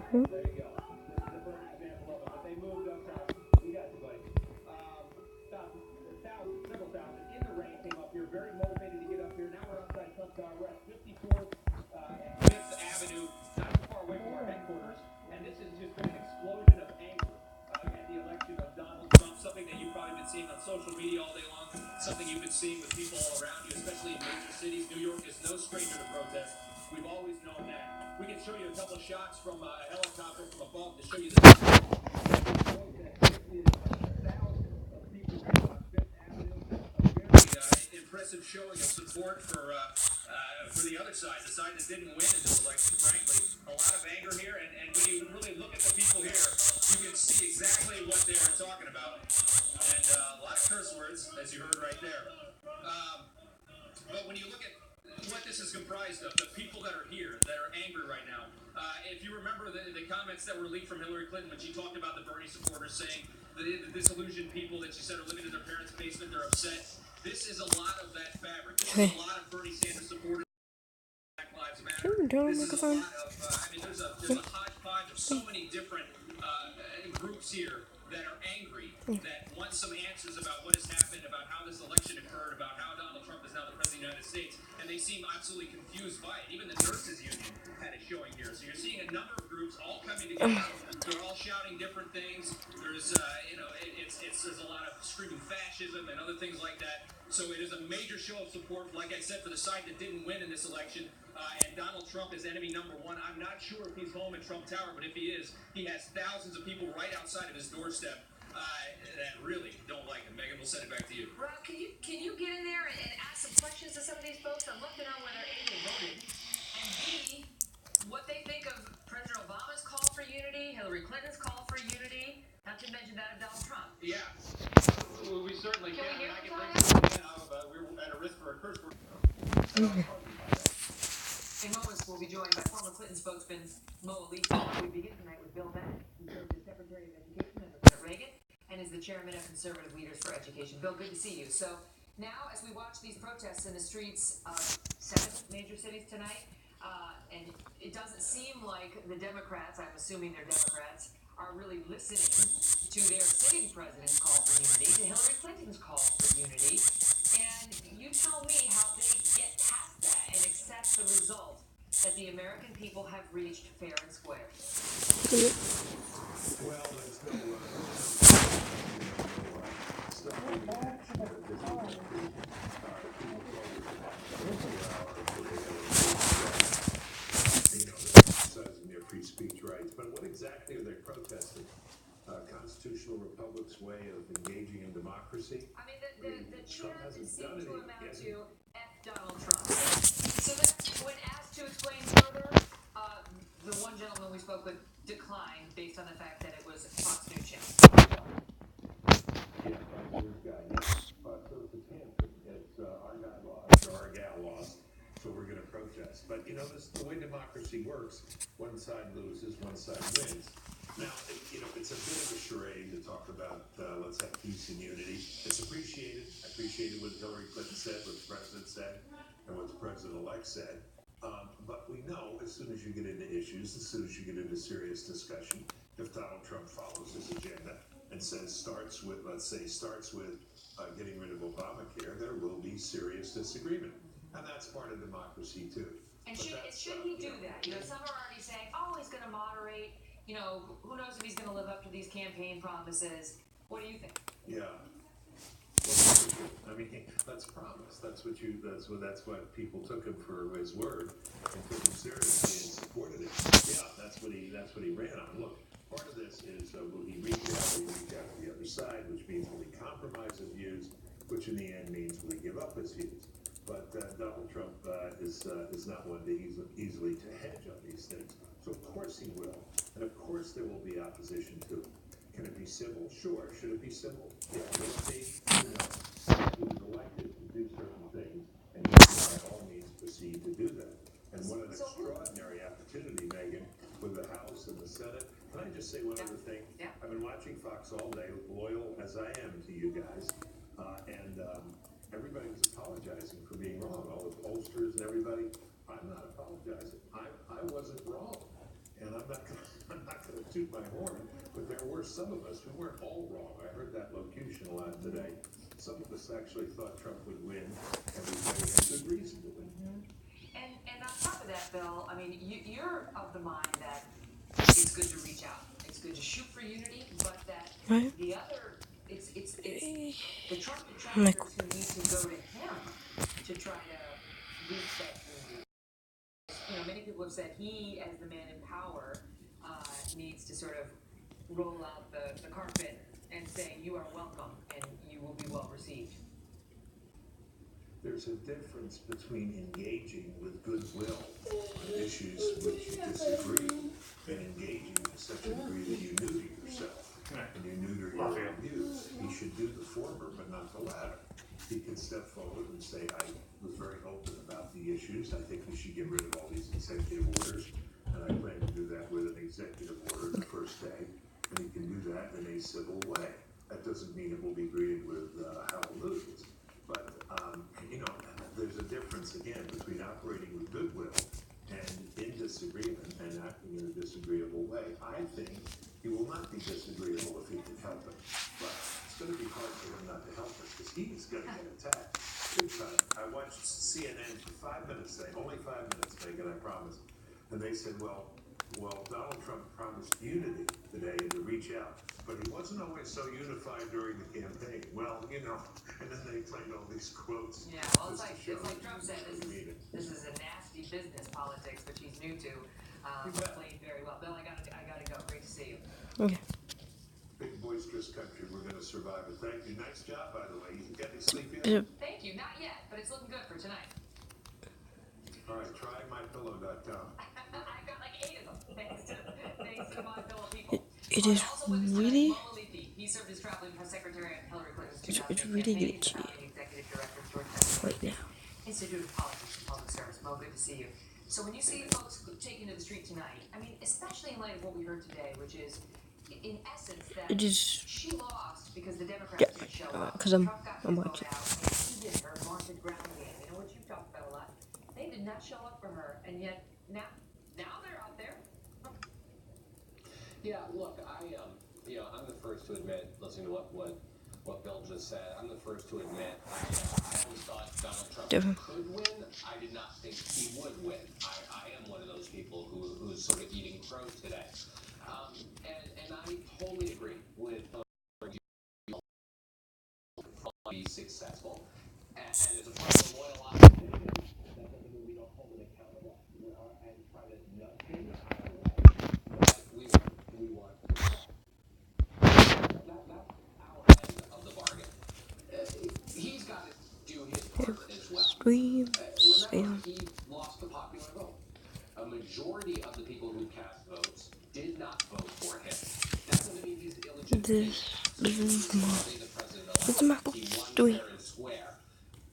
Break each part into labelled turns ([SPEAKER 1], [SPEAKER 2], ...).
[SPEAKER 1] There you go. This is the perfect example of it. But they moved up top. We got you, buddy. Several thousand in the rain came up here. Very motivated to get up here. Now we're outside Trump Tower. We're at 54th and 5th Avenue, not too far away from our headquarters. And this has just been an explosion of anger at the election of Donald Trump. Something that you've probably been seeing on social media all day long. Something you've been seeing with people all around you, especially in major cities. New York is no stranger to protest. We've always known that. We can show you a couple of shots from a helicopter from above to show you the impressive showing of support for the other side, the side that didn't win in this election, frankly. A lot of anger here, and when you really look at the people here, you can see exactly what they're talking about. And a lot of curse words, as you heard right there. But when you look at what this is comprised of, the people that are here, that are angry right now. If you remember the comments that were leaked from Hillary Clinton when she talked about the Bernie supporters saying the disillusioned people that she said are living in their parents' basement, they're upset. This is a lot of that fabric. This is a lot of Bernie Sanders supporters. Black Lives Matter. This is a lot of, there's a hodgepodge of so many different groups here that are angry, that want some answers about what has happened, about how this election occurred, about how Donald Trump is now the President of the United States, and they seem absolutely confused by it. Even the nurses union had it showing here. So you're seeing a number of groups all coming together. They're all shouting different things. There's, there's a lot of screaming fascism and other things like that. So it is a major show of support, like I said, for the side that didn't win in this election. And Donald Trump is enemy number one. I'm not sure if he's home in Trump Tower, but if he is, he has thousands of people right outside of his doorstep that really don't like him. Megan, we'll send it back to you.
[SPEAKER 2] Rob, can you get in there and ask some questions to some of these folks? I'd love to know whether A, they voted, and B, what they think of President Obama's call for unity, Hillary Clinton's call for unity, not to mention that of Donald Trump.
[SPEAKER 1] Yeah, we certainly can.
[SPEAKER 2] Can we hear
[SPEAKER 1] I can
[SPEAKER 2] from
[SPEAKER 1] bring it in. We're at a risk for a curse word.
[SPEAKER 2] In moments, we'll be joined by former Clinton spokesman Mo Elise. We begin tonight with Bill Bennett, who served as Secretary of Education under President Reagan and is the chairman of Conservative Leaders for Education. Bill, good to see you. So now, as we watch these protests in the streets of 7 major cities tonight, and it doesn't seem like the Democrats, I'm assuming they're Democrats, are really listening to their sitting president's call for unity, to Hillary Clinton's call for unity. And you tell me how they get past that and accept the result that the American people have reached fair and square.
[SPEAKER 3] Well, there's no exercising their free speech rights, but what exactly are they protesting? Constitutional republic's way of engaging in democracy?
[SPEAKER 2] I mean, the chant seems to amount to F Donald Trump. So that when asked to explain further, the one gentleman we spoke with declined based on the fact that it was Fox News channel.
[SPEAKER 3] Yeah, Fox News guy, yes. But so it's a tantrum. It's our guy lost, or our gal lost, so we're going to protest. But, this the way democracy works. One side loses, one side wins. Now, it's a bit of a charade to talk about let's have peace and unity. It's appreciated. I appreciated what Hillary Clinton said, what the president said, and what the president-elect said. But we know as soon as you get into issues, as soon as you get into serious discussion, if Donald Trump follows his agenda and says starts with getting rid of Obamacare, there will be serious disagreement. And that's part of democracy, too.
[SPEAKER 2] And should he do that? Some are already saying, oh, he's going to moderate. Who knows if he's going to live up to these campaign promises? What do you think?
[SPEAKER 3] Yeah. Well, I mean, that's promise. That's what people took him for his word and took him seriously and supported it. Yeah, that's what he ran on. Look, part of this is will he reach out? Will he reach out to the other side, which means will he compromise his views, which in the end means will he give up his views? But Donald Trump is not one to easily to hedge on these things. So of course he will, and of course there will be opposition to it. Can it be civil? Sure. Should it be civil? Yeah. Will it be? Who knows? He was elected to do certain things, and he should by all means proceed to do that. And what an extraordinary opportunity, Megan, with the House and the Senate. Can I just say one other thing?
[SPEAKER 2] Yeah.
[SPEAKER 3] I've been watching Fox all day, loyal as I am to you guys, and everybody was apologizing for being wrong. All the pollsters and everybody. I'm not apologizing. I wasn't wrong, and I'm toot my horn, but there were some of us who weren't all wrong. I heard that locution a lot today. Some of us actually thought Trump would win. Everybody had good reason to win.
[SPEAKER 2] And on top of that, Bill, I mean, you're of the mind that it's good to reach out. It's good to shoot for unity, but that the other, it's the Trump detractors who need to go to him to try to reach that unity. You know, many people have said he, as the man in power, needs to sort of roll out the carpet and say, you are welcome and you will be well received.
[SPEAKER 3] There's a difference between engaging with goodwill on issues which you disagree and engaging to such a degree that you neuter yourself and you neuter your own views. He should do the former, but not the latter. He can step forward and say, I was very open about the issues. I think we should get rid of all these executive orders, and I plan to do that with an executive order the first day. And he can do that in a civil way. That doesn't mean it will be greeted with hallelujahs. But, you know, there's a difference, again, between operating with goodwill and in disagreement and acting in a disagreeable way. I think he will not be disagreeable if he can help it. But it's going to be hard for him not to help us because he's going to get attacked. Big time. I watched CNN for 5 minutes today, only 5 minutes, Megan, I promise. And they said, well, Donald Trump promised unity today and to reach out, but he wasn't always so unified during the campaign. Well, you know, and then they played all these quotes.
[SPEAKER 2] Yeah, well, it's like Trump said, this is a nasty business, politics, which he's new to. Played very well. Bill, I gotta go. Great to see you.
[SPEAKER 4] Okay.
[SPEAKER 3] Big boisterous country, we're going to survive it. Thank you. Nice job, by the way. You get any sleep yet?
[SPEAKER 2] Thank you. Not yet, but it's looking good for tonight.
[SPEAKER 3] All right, try mypillow.com.
[SPEAKER 2] I got like 8 of them, thanks to my fellow people.
[SPEAKER 4] It is
[SPEAKER 2] Also with us tonight,
[SPEAKER 4] really,
[SPEAKER 2] Mo Malifi. He served as traveling press secretary at Hillary Clinton's
[SPEAKER 4] it's
[SPEAKER 2] 2008
[SPEAKER 4] really
[SPEAKER 2] campaign,
[SPEAKER 4] glitchy
[SPEAKER 2] founding executive director of Georgetown
[SPEAKER 4] right now.
[SPEAKER 2] Institute of Politics and Public Service. Mo, good to see you. So when you see folks taking to the street tonight, I mean, especially in light of what we heard today, which is, in essence, that
[SPEAKER 4] It is,
[SPEAKER 2] she lost because the Democrats
[SPEAKER 4] yeah,
[SPEAKER 2] didn't show up.
[SPEAKER 4] because I'm
[SPEAKER 2] Trump got his vote
[SPEAKER 4] watching.
[SPEAKER 2] out, and he did her vaunted ground game. You know what you talked about a lot. They did not show up for her, and yet now they're out there.
[SPEAKER 5] Yeah, look, I'm the first to admit, listening to what Bill just said, I'm the first to admit, I always thought Donald Trump could win. I did not think he would win. I am one of those people who's sort of eating crow today. And I totally agree with be successful. And as a part of the loyal opposition, that doesn't mean we don't hold him accountable and try to nudge him out of the way. But we want that's our end of the bargain. He's got to do his part as well.
[SPEAKER 4] Stream,
[SPEAKER 5] Remember, he lost the popular vote. A majority of the people who cast votes did not vote for him. That doesn't mean he's illegitimate.
[SPEAKER 4] this is my
[SPEAKER 5] He won
[SPEAKER 4] doing.
[SPEAKER 5] fair and square.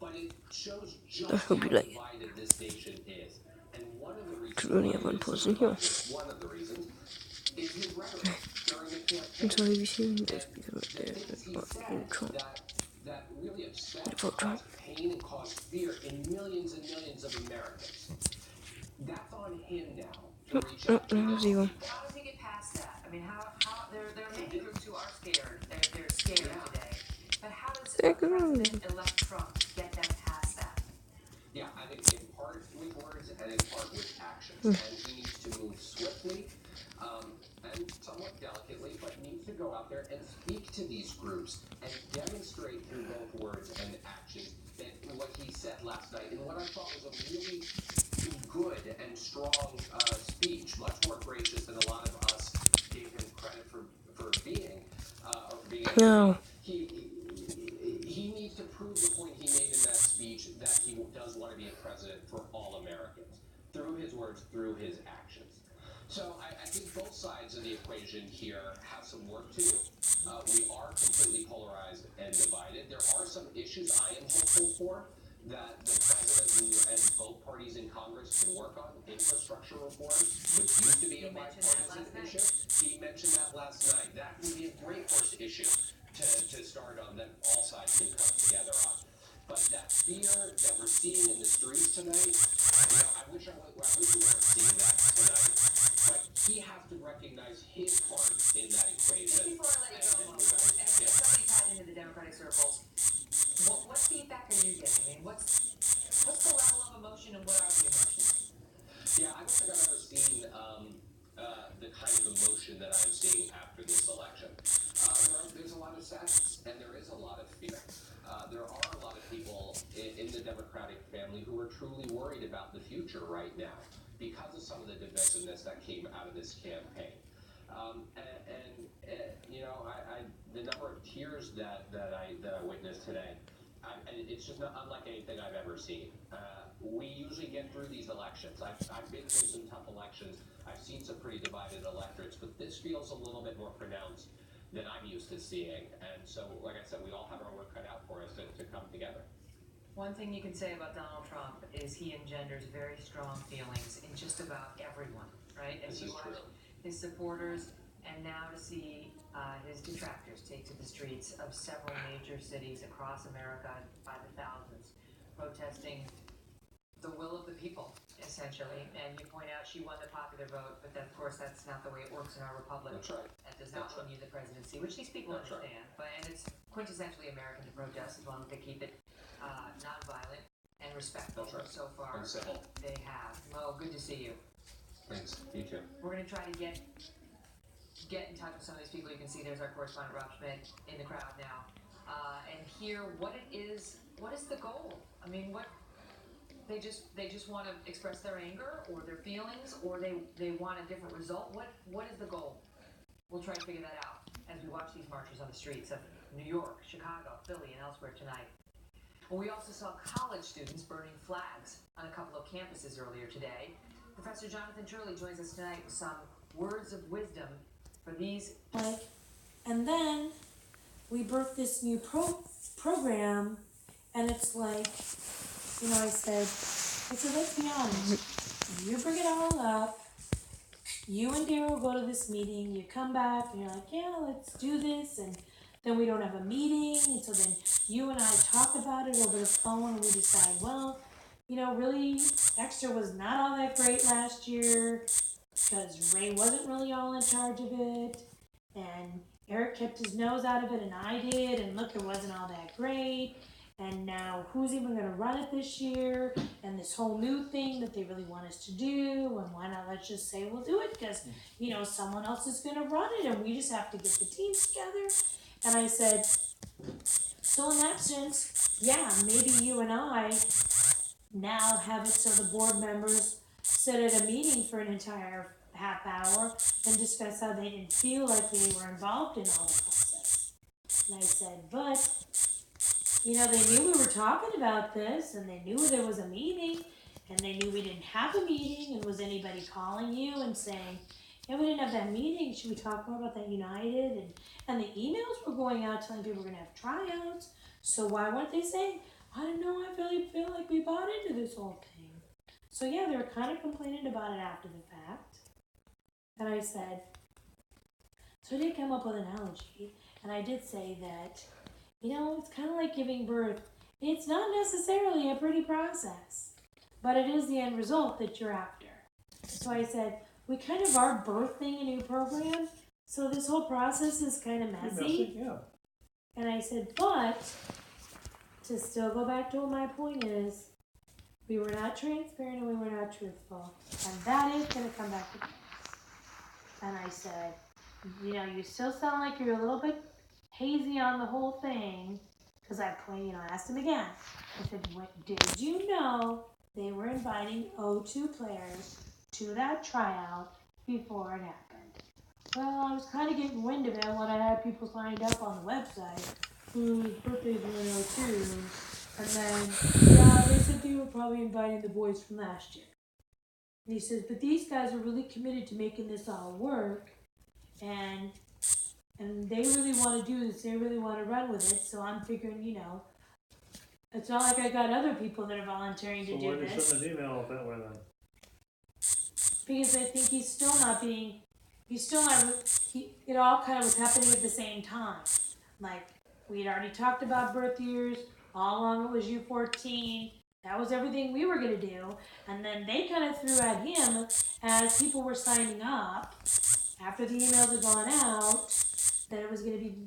[SPEAKER 5] But it shows just
[SPEAKER 4] I hope
[SPEAKER 5] how
[SPEAKER 4] you like it.
[SPEAKER 5] divided this nation is. And one of the reasons
[SPEAKER 4] Could only have one person here.
[SPEAKER 5] one of the reasons is his rhetoric during the campaign.
[SPEAKER 4] I'm sorry if you've seen this because
[SPEAKER 5] Things he
[SPEAKER 4] of
[SPEAKER 5] said
[SPEAKER 4] Trump.
[SPEAKER 5] that really upset,
[SPEAKER 4] Vote Trump.
[SPEAKER 5] caused pain, and caused fear in millions and millions of Americans. That's on him now to reach out to
[SPEAKER 4] No,
[SPEAKER 5] them.
[SPEAKER 4] zero.
[SPEAKER 2] How does he get past that? I mean, how there are many groups who are scared. They're scared today. But how does President-elect Trump get them past that?
[SPEAKER 5] Yeah, I think in part with words and in part with actions. And he needs to move swiftly and somewhat delicately, but needs to go out there and speak to these groups and demonstrate through both words and actions that what he said last night and what I thought was a really good and strong speech, much more gracious than a lot of us gave him credit for being.
[SPEAKER 4] No.
[SPEAKER 5] He needs to prove the point he made in that speech that he does want to be a president for all Americans, through his words, through his actions. So I think both sides of the equation here have some work to do. We are completely polarized and divided. There are some issues I am hopeful for that the president and both parties in Congress can work on. Infrastructure reform, which used to be a bipartisan issue. He mentioned that last night. That would be a great first issue to start on that all sides can come together on. But that fear that we're seeing in the streets tonight, I wish we weren't seeing that tonight. But he has to recognize his part don't think I've ever seen the kind of emotion that I'm seeing after this election. There's a lot of sadness, and there is a lot of fear. There are a lot of people in the Democratic family who are truly worried about the future right now because of some of the divisiveness that came out of this campaign. You know, the number of tears that I witnessed today, it's just not unlike anything I've ever seen. We usually get through these elections. I've been through some tough elections. I've seen some pretty divided electorates, but this feels a little bit more pronounced than I'm used to seeing. And so, like I said, we all have our work cut out for us to come together.
[SPEAKER 2] One thing you can say about Donald Trump is he engenders very strong feelings in just about everyone, right? As
[SPEAKER 5] This
[SPEAKER 2] you
[SPEAKER 5] is true.
[SPEAKER 2] watch his supporters, and now to see his detractors take to the streets of several major cities across America by the thousands, protesting the will of the people, essentially. And you point out she won the popular vote, but that, of course, that's not the way it works in our republic.
[SPEAKER 5] That's right.
[SPEAKER 2] That does not win you the presidency, which these people
[SPEAKER 5] That's right.
[SPEAKER 2] understand. But and it's quintessentially American to protest as long as they keep it nonviolent and respectful.
[SPEAKER 5] That's right.
[SPEAKER 2] So far,
[SPEAKER 5] And civil.
[SPEAKER 2] they have. Mo, good to see you.
[SPEAKER 5] Thanks. You too.
[SPEAKER 2] We're going to try to get in touch with some of these people. You can see there's our correspondent Rob Schmidt in the crowd now, and hear what it is. What is the goal? I mean, what they just want to express their anger or their feelings, or they want a different result. What is the goal? We'll try to figure that out as we watch these marches on the streets of New York, Chicago, Philly, and elsewhere tonight. And we also saw college students burning flags on a couple of campuses earlier today. Professor Jonathan Turley joins us tonight with some words of wisdom for these.
[SPEAKER 6] And then we birthed this new program, and it's like, you know, I said, let's be honest. You bring it all up. You and Daryl go to this meeting. You come back, and you're like, yeah, let's do this, and then we don't have a meeting, and so then you and I talk about it over the phone, and we decide, well, you know, really, Exeter was not all that great last year because Ray wasn't really all in charge of it, and Eric kept his nose out of it, and I did, and look, it wasn't all that great, and now who's even going to run it this year, and this whole new thing that they really want us to do, and why not let's just say we'll do it, because, you know, someone else is going to run it, and we just have to get the team together. And I said, so in that sense, yeah, maybe you and I now have it so the board members sit at a meeting for an entire half hour and discuss how they didn't feel like they were involved in all the process. And I said, but, you know, they knew we were talking about this, and they knew there was a meeting, and they knew we didn't have a meeting, and was anybody calling you and saying, yeah, we didn't have that meeting, should we talk more about that United? And the emails were going out telling people we're going to have tryouts, so why weren't they saying, I don't know, I really feel like we bought into this whole thing. So yeah, they were kind of complaining about it after the fact. And I said, so I did come up with an analogy, and I did say that, you know, it's kind of like giving birth. It's not necessarily a pretty process, but it is the end result that you're after. So I said, we kind of are birthing a new program, so this whole process is kind of messy.
[SPEAKER 7] Yeah.
[SPEAKER 6] And I said, but to still go back to what my point is, we were not transparent and we were not truthful, and that is going to come back to us. And I said, you know, you still sound like you're a little bit hazy on the whole thing, because I asked him again. I said, did you know they were inviting O2 players to that tryout before it happened? Well, I was kind of getting wind of it when I had people signed up on the website whose birthdays were in O2, and then, yeah, they said they were probably inviting the boys from last year. And he says, but these guys are really committed to making this all work, and they really want to do this, they really want to run with it, so I'm figuring, you know, it's not like I got other people that are volunteering to
[SPEAKER 7] So
[SPEAKER 6] do
[SPEAKER 7] why did you
[SPEAKER 6] this.
[SPEAKER 7] send an email that way then?
[SPEAKER 6] Because I think it all kind of was happening at the same time. Like, we had already talked about birth years, all along it was U14, that was everything we were going to do, and then they kind of threw at him as people were signing up, after the emails had gone out, that it was going to be,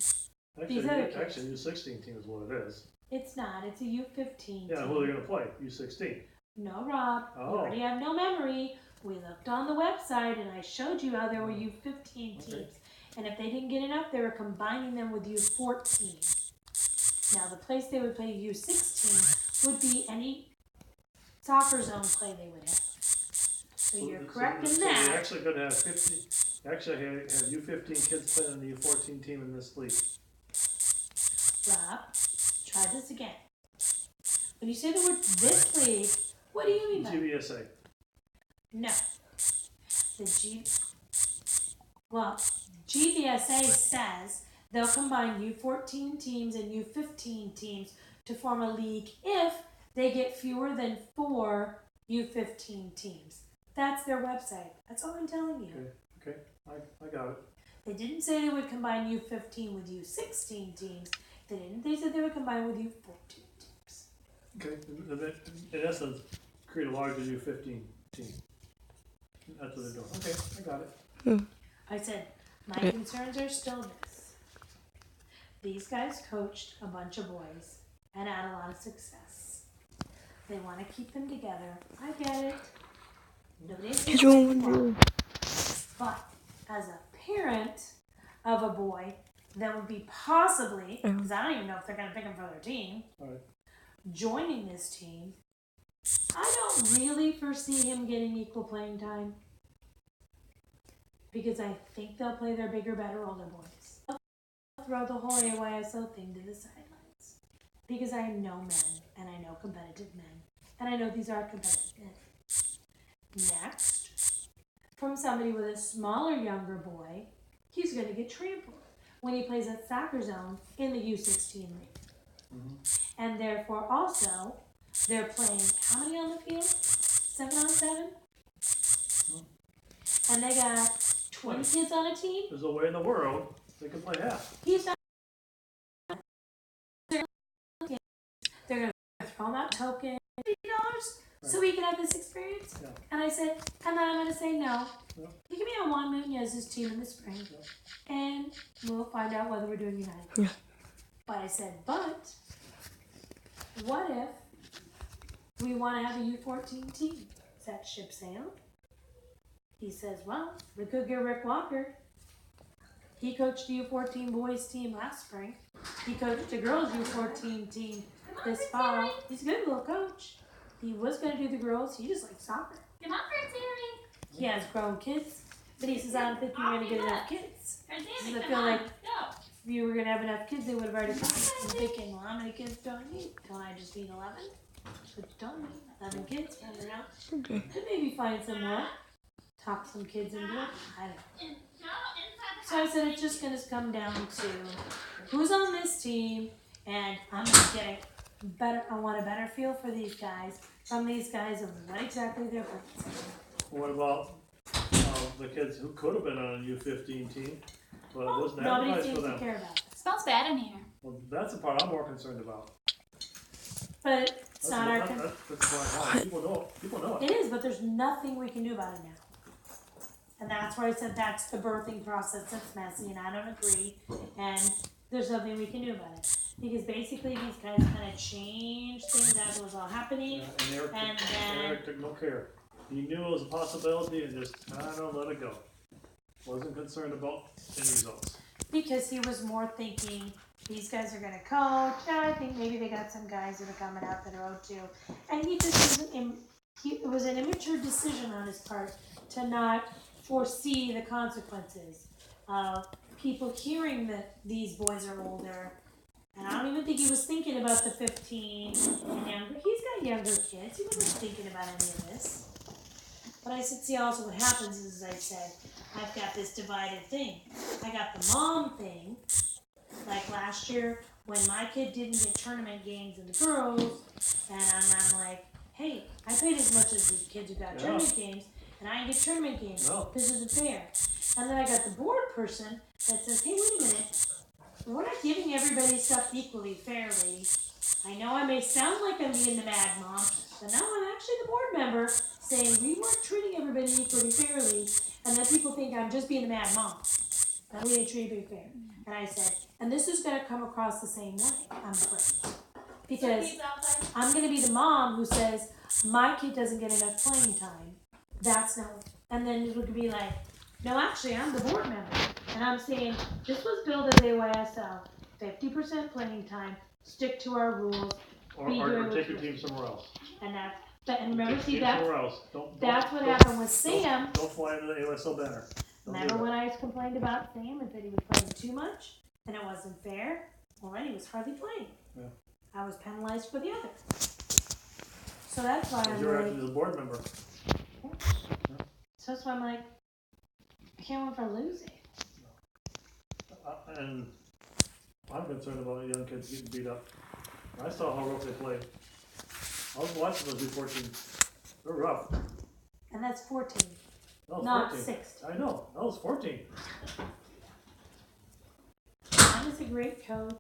[SPEAKER 6] These other kids.
[SPEAKER 7] Actually, U16 team is what it is.
[SPEAKER 6] it's not, it's a U15
[SPEAKER 7] Yeah,
[SPEAKER 6] team.
[SPEAKER 7] who are they going to play? U16.
[SPEAKER 6] No, Rob, you
[SPEAKER 7] Oh.
[SPEAKER 6] already have no memory. We looked on the website and I showed you how there were U15 teams.
[SPEAKER 7] Okay.
[SPEAKER 6] And if they didn't get enough, they were combining them with U14. Now, the place they would play U16 would be any soccer zone play they would have. So you're correct in
[SPEAKER 7] So
[SPEAKER 6] that.
[SPEAKER 7] you're actually gonna have 50, actually have U15 kids playing in the U14 team in this league.
[SPEAKER 6] Rob, try this again. When you say the word this league, what do you mean by that?
[SPEAKER 7] GBSA.
[SPEAKER 6] No. GBSA says they'll combine U14 teams and U15 teams to form a league if they get fewer than 4 U15 teams. That's their website. That's all I'm telling you.
[SPEAKER 7] Okay, I got it.
[SPEAKER 6] They didn't say they would combine U15 with U16 teams. They didn't. They said they would combine with U14 teams.
[SPEAKER 7] Okay, in essence, create a larger U15 team. That's what they're doing. Okay, I got it.
[SPEAKER 6] I said, my concerns are still this. These guys coached a bunch of boys and had a lot of success. They want to keep them together. I get it. Nobody's but as a parent of a boy that would be possibly, because I don't even know if they're going to pick him for their team,
[SPEAKER 7] Alright.
[SPEAKER 6] joining this team, I don't really foresee him getting equal playing time. Because I think they'll play their bigger, better, older boys. They'll throw the whole AYSO thing to the sidelines. Because I know men, and I know competitive men, and I know these are competitive men. Next, from somebody with a smaller, younger boy, he's going to get trampled when he plays at soccer zone in the U16 league. And therefore, also, they're playing how many on the field? 7 on 7? And they got 20 kids on a team.
[SPEAKER 7] There's a way in the world they can play half.
[SPEAKER 6] He's not. They're going to throw him out token $50 so he can have this experience.
[SPEAKER 7] Yeah.
[SPEAKER 6] And I said, and then I'm going to say no.
[SPEAKER 7] Yeah.
[SPEAKER 6] You give me a Juan Munez's team in the spring, and we'll find out whether we're doing United.
[SPEAKER 4] Yeah.
[SPEAKER 6] But I said, but what if we want to have a U14 team? Is that ship sailed? He says, well, we could get Rick Walker. He coached the U14 boys team last spring. He coached the girls U14 team this fall. He's a good little coach. He was going to do the girls. He just likes soccer.
[SPEAKER 8] Come on, Francine.
[SPEAKER 6] He has grown kids. But he says, I don't think you're going to get enough kids.
[SPEAKER 8] Francine,
[SPEAKER 6] He says, I
[SPEAKER 8] come
[SPEAKER 6] feel
[SPEAKER 8] on.
[SPEAKER 6] like
[SPEAKER 8] Go.
[SPEAKER 6] if you were going to have enough kids, they would have already come. I'm thinking, well, how many kids do I need? Don't I just need 11? But you don't need 11 kids running around.
[SPEAKER 4] Okay.
[SPEAKER 6] Could maybe find some more. Talk some kids into it. I don't know.
[SPEAKER 8] No, inside the
[SPEAKER 6] So I said it's just going to come down to who's on this team, and I'm going to get a better. I want a better feel for these guys from these guys of what exactly they're playing.
[SPEAKER 7] What about the kids who could have been on a U15 team, but it wasn't
[SPEAKER 6] Nobody
[SPEAKER 7] advertised
[SPEAKER 6] seems
[SPEAKER 7] for
[SPEAKER 6] to
[SPEAKER 7] them?
[SPEAKER 6] care about it.
[SPEAKER 8] smells bad in here.
[SPEAKER 7] Well, that's the part I'm more concerned about.
[SPEAKER 6] But it's not our.
[SPEAKER 7] That's the part. People know it.
[SPEAKER 6] It is, but there's nothing we can do about it now. And that's where I said that's the birthing process that's messy, and I don't agree. And there's nothing we can do about it. Because basically these guys kind of changed things as it was all happening.
[SPEAKER 7] And
[SPEAKER 6] And then-
[SPEAKER 7] Eric took no care. He knew it was a possibility and just kind of let it go. Wasn't concerned about any results.
[SPEAKER 6] Because he was more thinking, these guys are going to coach. Yeah, I think maybe they got some guys that are coming out that are O2. And he just it was an immature decision on his part to not foresee the consequences of people hearing that these boys are older. And I don't even think he was thinking about the 15 and younger. He's got younger kids. He wasn't thinking about any of this. But I said, see, also what happens is, as I said, I've got this divided thing. I got the mom thing. Like last year, when my kid didn't get tournament games in the girls, and I'm like, hey, I paid as much as the kids who got tournament games, and I didn't get tournament games.
[SPEAKER 7] No.
[SPEAKER 6] This isn't fair. And then I got the board person that says, hey, wait a minute. We're not giving everybody stuff equally fairly. I know I may sound like I'm being the mad mom, but now I'm actually the board member saying we weren't treating everybody equally fairly, and then people think I'm just being the mad mom. That we didn't treat everybody fair. And I said, and this is going to come across the same way, I'm afraid. Because I'm going to be the mom who says, my kid doesn't get enough playing time. that's not. And then it would be like, no, actually, I'm the board member, and I'm saying this was billed as AYSL, 50% playing time. Stick to our rules,
[SPEAKER 7] Or,
[SPEAKER 6] Be
[SPEAKER 7] or,
[SPEAKER 6] doing
[SPEAKER 7] or
[SPEAKER 6] what
[SPEAKER 7] take
[SPEAKER 6] you-
[SPEAKER 7] your team somewhere else.
[SPEAKER 6] and that's. But and remember,
[SPEAKER 7] Take
[SPEAKER 6] see
[SPEAKER 7] your team
[SPEAKER 6] that's
[SPEAKER 7] somewhere else. Don't,
[SPEAKER 6] that's what
[SPEAKER 7] don't-
[SPEAKER 6] happened with Sam.
[SPEAKER 7] Don't fly into the ASL banner. Don't do
[SPEAKER 6] Remember
[SPEAKER 7] that.
[SPEAKER 6] when I complained about Sam and said he was playing too much and it wasn't fair? Well, then he was hardly playing.
[SPEAKER 7] Yeah.
[SPEAKER 6] I was penalized for the other. So that's why I'm
[SPEAKER 7] You're
[SPEAKER 6] like,
[SPEAKER 7] actually the board member.
[SPEAKER 6] so that's why I'm like, I can't win for losing.
[SPEAKER 7] And I'm concerned about young kids getting beat up. I saw how rough they played. I was watching those U14. They're rough.
[SPEAKER 6] And that's 14,
[SPEAKER 7] That was
[SPEAKER 6] not
[SPEAKER 7] 14.
[SPEAKER 6] 16.
[SPEAKER 7] I know. That was 14.
[SPEAKER 6] Sam is a great coach.